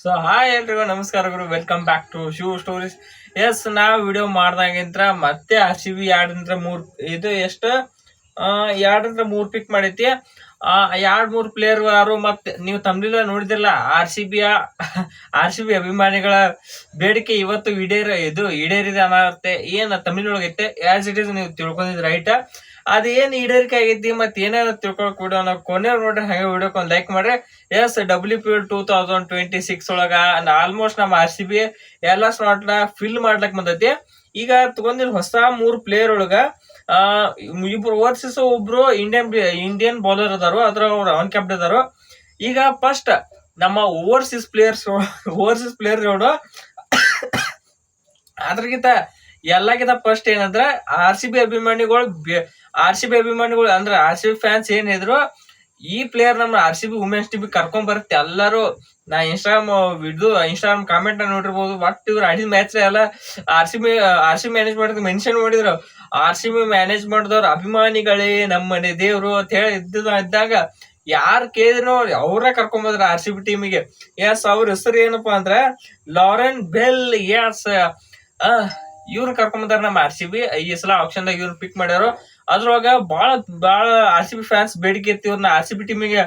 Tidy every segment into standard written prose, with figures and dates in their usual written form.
So hi ಎಲ್ರಿಗೂ ನಮಸ್ಕಾರಗಳು, welcome back to Shiv stories. Yes, ನಾವು ವಿಡಿಯೋ ಮಾಡ್ದಾಗಿಂತ್ರ ಮತ್ತೆ ಆರ್ ಸಿ ಬಿ ಎರಡರಿಂದ ಮೂರ್ ಇದು ಎಷ್ಟು 2 3 ಪಿಕ್ ಮಾಡೈತಿ. 2 3 ಪ್ಲೇಯರ್ ಯಾರು ಮತ್ತೆ ನೀವು ತಮ್ಮಿಲ್ಲ ನೋಡಿದಿಲ್ಲ. ಆರ್ ಸಿ ಬಿ ಅಭಿಮಾನಿಗಳ ಬೇಡಿಕೆ ಇವತ್ತು ಈಡೇರಿದೆ ಅನ್ನತ್ತೆ ಏನ್ ತಮಿಳೊಳಗೈತೆ. ಆಸ್ ಇಟ್ ಇಸ್ ನೀವು ತಿಳ್ಕೊಂಡಿದ್ ರೈಟ್. ಅದೇನ್ ಈಡೇರಿಕೆ ಆಗೈತಿ ಮತ್ತೆ ಏನೇನು ತಿಳ್ಕೊಳಕ್ ವಿಡಿಯೋ ನಾವು ಕೊನೆ ನೋಡ್ರಿ. ಹಂಗೆ ವಿಡಿಯೋಕ್ ಒಂದು ಲೈಕ್ ಮಾಡ್ರಿ. ಎಸ್, WPL 2026 ಒಳಗ ಆಲ್ಮೋಸ್ಟ್ ನಮ್ಮ ಆರ್ ಸಿ ಬಿ ಎಲ್ಲಾ ಸ್ಲಾಟ್ ನ ಫಿಲ್ ಮಾಡ್ಲಕ್ ಬಂದೈತಿ. ಈಗ ತಗೊಂಡಿರೋ ಹೊಸ 3 ಪ್ಲೇಯರ್ ಒಳಗ ಇಬ್ರು ಓವರ್ಸೀಸ್, ಒಬ್ರು ಇಂಡಿಯನ್ ಬೌಲರ್ ಅದಾರು, ಅದ್ರ ಅವ್ರು ಆನ್ ಕ್ಯಾಪ್ಟ್ ಅದಾರು. ಈಗ ಫಸ್ಟ್ ನಮ್ಮ ಓವರ್ಸೀಸ್ ಪ್ಲೇಯರ್ ನೋಡು. ಅದ್ರಗಿಂತ ಎಲ್ಲಕ್ಕಿಂತ ಫಸ್ಟ್ ಏನಂದ್ರ ಆರ್ ಸಿ ಬಿ ಅಭಿಮಾನಿಗಳು ಅಂದ್ರೆ ಆರ್ ಸಿ ಬಿ ಫ್ಯಾನ್ಸ್ ಏನಿದ್ರು ಈ ಪ್ಲೇಯರ್ ನಮ್ಮ R C B women's team ಕರ್ಕೊಂಡ್ ಬರುತ್ತೆ. ಎಲ್ಲರೂ ನಾ ಇನ್ಸ್ಟಾಗ್ರಾಮ್ ಕಾಮೆಂಟ್ ನೋಡಿರ್ಬೋದು. ಬಟ್ ಇವ್ರು ಆಡಿದ ಮ್ಯಾಚ್ ಎಲ್ಲ R C B management mention ಮಾಡಿದ್ರು. ಆರ್ ಸಿ ಬಿ ಮ್ಯಾನೇಜ್ಮೆಂಟ್ದವ್ರ ಅಭಿಮಾನಿಗಳೇ ನಮ್ಮ ಮನೆ ದೇವ್ರು ಅಂತ ಹೇಳಿ ಇದ್ದಾಗ ಯಾರು ಕೇಳಿದ್ರು ಅವ್ರ ಕರ್ಕೊಂಡ್ ಆರ್ ಸಿ ಬಿ ಟೀಮಿಗೆ. ಎಸ್, ಅವ್ರ ಹೆಸರು ಏನಪ್ಪಾ ಅಂದ್ರ ಲಾರೆನ್ ಬೆಲ್. ಎಸ್, ಇವ್ರು ಕರ್ಕೊಂಬಂದಾರ ನಮ್ಮ ಆರ್ ಸಿ ಬಿ. ಈ ಸಲ ಆಪ್ಷನ್ ದಾಗ ಇವ್ರು ಪಿಕ್ ಮಾಡ್ಯಾರ. ಅದ್ರೊಳಗ ಬಾಳ ಆರ್ ಸಿ ಬಿ ಫ್ಯಾನ್ಸ್ ಬೇಡಿಕೆ ಇತ್ತು, ಇವ್ರನ್ನ ಆರ್ ಸಿ ಬಿ ಟೀಮಿಗೆ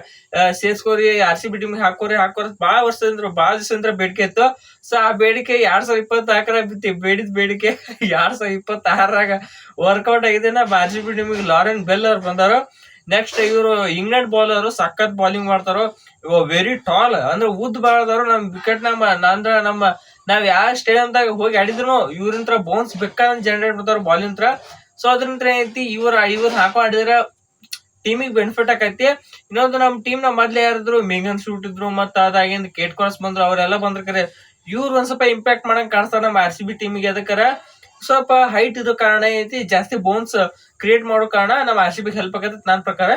ಸೇರ್ಸ್ಕೋರಿ, ಆರ್ ಸಿ ಬಿ ಟೀಮಿಗೆ ಹಾಕೋರಿ ಬಾಳ ದಿವಸದಿಂದ ಬೇಡಿಕೆ ಇತ್ತು. ಸೊ ಆ ಬೇಡಿಕೆ 2024 ಬೇಡಿದ ಬೇಡಿಕೆ 2026 ವರ್ಕೌಟ್ ಆಗಿದೆ. ನಮ್ಮ ಆರ್ ಸಿ ಬಿ ಟೀಮಿಗೆ ಲಾರೆನ್ ಬೆಲ್ ಅವ್ರು ಬಂದಾರ. ನೆಕ್ಸ್ಟ್ ಇವರು ಇಂಗ್ಲೆಂಡ್ ಬೌಲರ್, ಸಖತ್ ಬೌಲಿಂಗ್ ಮಾಡ್ತಾರೋ. ವೆರಿ ಟಾಲ್ ಅಂದ್ರೆ ಉದ್ದ ಬಾಳದಾರು. ನಮ್ ವಿಕೆಟ್ ನಾವ್ ಯಾವ ಸ್ಟೇಡಿಯಂದಾಗ ಹೋಗಿ ಆಡಿದ್ರು ಇವ್ರಿಂತ್ರ ಬೌನ್ಸ್ ಬೇಕಾದಂಗ್ ಜನರೇಟ್ ಮಾಡ್ತಾರ ಬಾಲಿಂತ್ರ. ಸೊ ಅದ್ರಂತ್ರ ಏನೈತಿ, ಇವ್ರ ಹಾಕೋ ಆಡಿದ್ರ ಟೀಮಿಗೆ ಬೆನಿಫಿಟ್ ಆಕೈತಿ. ಇನ್ನೊಂದು ನಮ್ ಟೀಮ್ ನ ಮೊದ್ಲು ಯಾರಿದ್ರು ಮೇಗನ್ ಶೂಟ್ ಇದ್ರು, ಮತ್ತ ಅದಾಗಿಂದ ಕೇಟ್ ಕಾನ್ಸ್ ಬಂದ್ರು, ಅವರೆಲ್ಲ ಬಂದ್ರ ಇವ್ರು ಒಂದ್ ಸ್ವಲ್ಪ ಇಂಪ್ಯಾಕ್ಟ್ ಮಾಡಂಗ್ ಕಾಣಿಸ್ತಾರ ನಮ್ಮ ಆರ್ ಸಿ ಬಿ ಟೀಮಿಗೆ. ಅದಕ್ಕರ ಸ್ವಲ್ಪ ಹೈಟ್ ಇರೋ ಕಾರಣ ಐತಿ, ಜಾಸ್ತಿ ಬೌನ್ಸ್ ಕ್ರಿಯೇಟ್ ಮಾಡೋ ಕಾರಣ ನಮ್ಮ ಆರ್ ಸಿ ಬಿ ಹೆಲ್ಪ್ ಆಗತ್ತೆ ನನ್ನ ಪ್ರಕಾರ.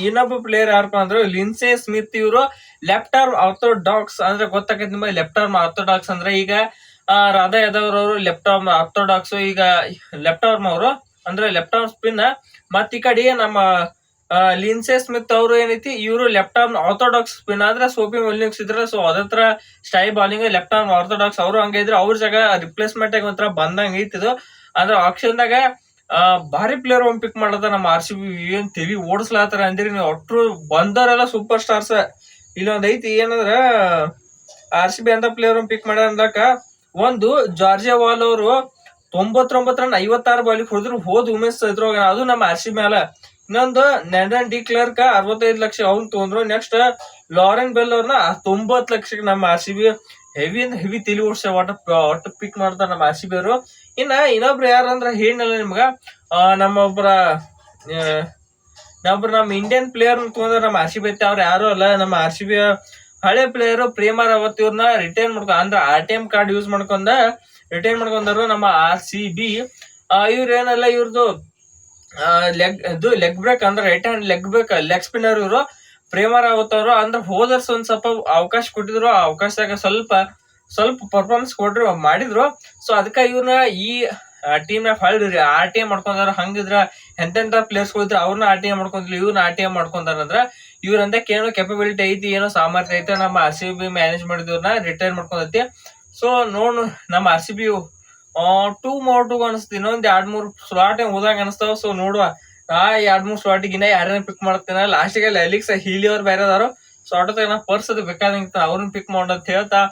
ಇನ್ನೊಬ್ಬ ಪ್ಲೇಯರ್ ಯಾರಪ್ಪ ಅಂದ್ರೆ ಲಿನ್ಸೆ ಸ್ಮಿತ್. ಇವರು ಲೆಫ್ಟ್ ಆರ್ಮ್ ಆರ್ಥೋಡಾಕ್ಸ್ ಅಂದ್ರೆ ಗೊತ್ತಾಗತ್ತೆ ನಿಮಗೆ. ಲೆಫ್ಟ್ ಆರ್ಮ್ ಆರ್ಥೋಡಾಕ್ಸ್ ಅಂದ್ರೆ ಈಗ ರಾಧಾ ಯಾದವ್ ಅವರು ಲೆಫ್ಟ್ ಆರ್ಮ್ ಆರ್ಥೋಡಾಕ್ಸ್. ಈಗ ಲೆಫ್ಟ್ ಆರ್ಮ್ ಅವರು ಅಂದ್ರೆ ಲೆಫ್ಟ್ ಆರ್ಮ್ ಸ್ಪಿನ್. ಮತ್ ಈ ಕಡೆ ನಮ್ಮ ಲಿನ್ಸೆ ಸ್ಮಿತ್ ಅವರು ಏನೈತಿ, ಇವರು ಲೆಫ್ಟ್ ಆರ್ಮ್ ಆರ್ಥೋಡಾಕ್ಸ್ ಸ್ಪಿನ್ ಆದ್ರೆ ಸೋಪಿ ವಿಲಿಯಮ್ಸ್ ಇದ್ರ. ಸೊ ಅದತ್ರ style bowling left arm orthodox ಅವರು ಹಂಗ ಇದ್ರು. ಅವ್ರ ಜಾಗ ರಿಪ್ಲೇಸ್ಮೆಂಟ್ ಆಗಿ ಒಂಥರ ಬಂದಂಗ ಐತಿದು. ಅಂದ್ರೆ ಆಪ್ಷನ್ ದಾಗ ಭಾರಿ ಪ್ಲೇಯರ್ ಒಂದ್ ಪಿಕ್ ಮಾಡದ ನಮ್ಮ ಆರ್ ಸಿ ಬಿ. ಏನ್ ತೆವಿ ಓಡಿಸ್ಲಾತಾರ ಅಂದಿರಿ ನೀವು. ಒಟ್ರು ಬಂದವರೆಲ್ಲ ಸೂಪರ್ ಸ್ಟಾರ್ಸ್. ಇಲ್ಲೊಂದ್ ಐತಿ ಏನಂದ್ರ ಆರ್ ಸಿ ಬಿ ಅಂತ ಪ್ಲೇಯರ್ ಒಂದ್ ಪಿಕ್ ಮಾಡ್ಯಾರ ಅಂದ್ಲಕ. ಒಂದು ಜಾರ್ಜಿಯಾ ವಾಲ್ ಅವರು 99 ರನ್ 56 ಬಾಲಿಗೆ ಹೊಡೆದ್ರು ಹೋದ್ ವುಮೆನ್ಸ್ ಇದ್ರೊಳಗ, ಅದು ನಮ್ಮ ಆರ್ ಸಿ ಬಿ ಅಲ್ಲ. ಇನ್ನೊಂದು ನೆಡನ್ ಡಿ ಕ್ಲರ್ಕ್ 65 ಲಕ್ಷ ಅವ್ನ್ ತೊಗೊಂಡ್ರು. ನೆಕ್ಸ್ಟ್ ಲಾರೆನ್ ಬೆಲ್ ಅವ್ರನ್ನ 90 ಲಕ್ಷಕ್ಕೆ ನಮ್ಮ ಆರ್ ಸಿ ಬಿ ಹೆವಿ ತಿಳಿ ಓಡಿಸ ಒಟ್ಟು ಪಿಕ್ ಮಾಡ್ತಾರ ನಮ್ಮ ಆರ್ ಸಿ ಬಿ ಅವರು. ಇನ್ನೊಬ್ರು ಯಾರಂದ್ರ ಹೇಳಿನಲ್ಲ ನಿಮ್ಗ, ನಮ್ಮ ಇಂಡಿಯನ್ ಪ್ಲೇಯರ್ ತಗೊಂಡ್ರ ನಮ್ಮ ಆರ್ ಸಿ ಬಿ ಐತೆ. ಅವ್ರು ಯಾರು ಅಲ್ಲ, ನಮ್ಮ ಆರ್ ಸಿ ಬಿ ಹಳೆ ಪ್ಲೇಯರ್ ಪ್ರೇಮ ರಾವತ್. ಇವ್ರನ್ನ ರಿಟೈನ್ ಅಂದ್ರೆ R T M card use retain ಮಾಡ್ಕೊಂಡಾರು ನಮ್ಮ ಆರ್ ಸಿ ಬಿ. ಇವ್ರ ಏನಲ್ಲ, ಇವ್ರದ್ದು ಲೆಗ್ ಬ್ರೇಕ್ ಅಂದ್ರೆ ರೈಟ್ ಹ್ಯಾಂಡ್ ಲೆಗ್ ಸ್ಪಿನ್ನರ್ ಇವರು ಪ್ರೇಮ ರಾವತ್ ಅವರು. ಅಂದ್ರೆ ಹೋದರ್ಸ್ ಒಂದ್ ಸ್ವಲ್ಪ ಅವಕಾಶ ಕೊಟ್ಟಿದ್ರು. ಆ ಅವಕಾಶದಾಗ ಸ್ವಲ್ಪ ಪರ್ಫಾರ್ಮೆನ್ಸ್ ಮಾಡಿದ್ರು. ಸೊ ಅದಕ್ಕ ಇವ್ರನ್ನ ಈ ಟೀಮ್ ನ ಆರ್ ಟಿ ಎಂ ಮಾಡ್ಕೊಂಡಾರ. ಹಂಗಿದ್ರ ಎಂತೆಂತ ಪ್ಲೇಯರ್ಸ್ ಇದ್ರ ಅವ್ರನ್ನ ಆರ್ ಟಿ ಎಂ ಮಾಡ್ಕೊಂಡ್ಲಿ, ಇವ್ರನ್ನ ಆರ್ ಟಿ ಎಂ ಮಾಡ್ಕೊಂಡಾರಂದ್ರ ಇವ್ರಂತ ಏನೋ ಕೆಪಬಿಲಿಟಿ ಐತಿ, ಏನೋ ಸಾಮರ್ಥ್ಯ ಐತಿ. ನಮ್ಮ ಆರ್ ಸಿ ಬಿ ಮ್ಯಾನೇಜ್ಮೆಂಟ್ ಇವ್ರನ್ನ ರಿಟೈರ್ ಮಾಡ್ಕೊಂಡೈತಿ. ಸೊ ನೋಡು ನಮ್ಮ ಆರ್ ಸಿ ಬಿ 2 ಅನಿಸ್ತು. ಇನ್ನೊಂದ್ 2 3 ಸ್ಲಾಟ್ ಹೋದಂಗ ಅನಿಸ್ತಾವ. ಸೊ ನೋಡುವ 2 3 ಸ್ಲಾಟಿಗೆ ಇನ್ನ ಯಾರನ್ನ ಪಿಕ್ ಮಾಡ್ತೇನೆ. ಲಾಸ್ಟಿಗೆ ಲೆಲಿಕ್ಸ್ ಹೀಲಿ ಅವ್ರು ಬೇರೆ ಅದಾರು. ಸೊ ಆಟೋ ಪರ್ಸ್ ಅದು ಬೇಕಾದಂಗ ಅವ್ರನ್ನ ಪಿಕ್ ಮಾಡೋದ್ ಹೇಳ್ತಾ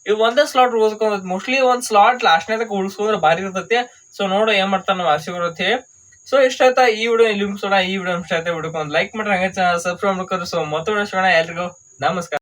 ಇವ್ ಒಂದೇ ಸ್ಲಾಟ್ ಉಳಿಸ್ಕೊಂಡ್ ಮೋಸ್ಟ್ಲಿ ಒಂದ್ ಸ್ಲಾಟ್ ಲಾಸ್ಟ್ನೇದಕ್ ಉಳಿಸ್ಕೊಂಡ್ರೆ ಭಾರಿ ಇರ್ತೈತಿ. ಸೊ ನೋಡು ಏನ್ ಮಾಡ್ತಾರ ನಾವು ಆರ್ ಸಿ ಬಿ ಅಂತ ಹೇಳಿ. ಸೊ ಇಷ್ಟ ಆಯ್ತಾ ಈ ವಿಡಿಯೋ ಇಲ್ಲಿ ಮುಗಿಸೋಣ. ಈ ವಿಡಿಯೋ ಇಷ್ಟ ಆಯ್ತಾ ವಿಡಿಯೋಕ್ಕೆ ಒಂದು ಲೈಕ್ ಮಾಡ್ರಿ, ಹಂಗೆ ಸಬ್ಸ್ಕ್ರೈಬ್ ಮಾಡ್ಕೊರಿ. ಸೊ ಮತ್ತೆ ಎಲ್ರಿಗೂ ನಮಸ್ಕಾರ.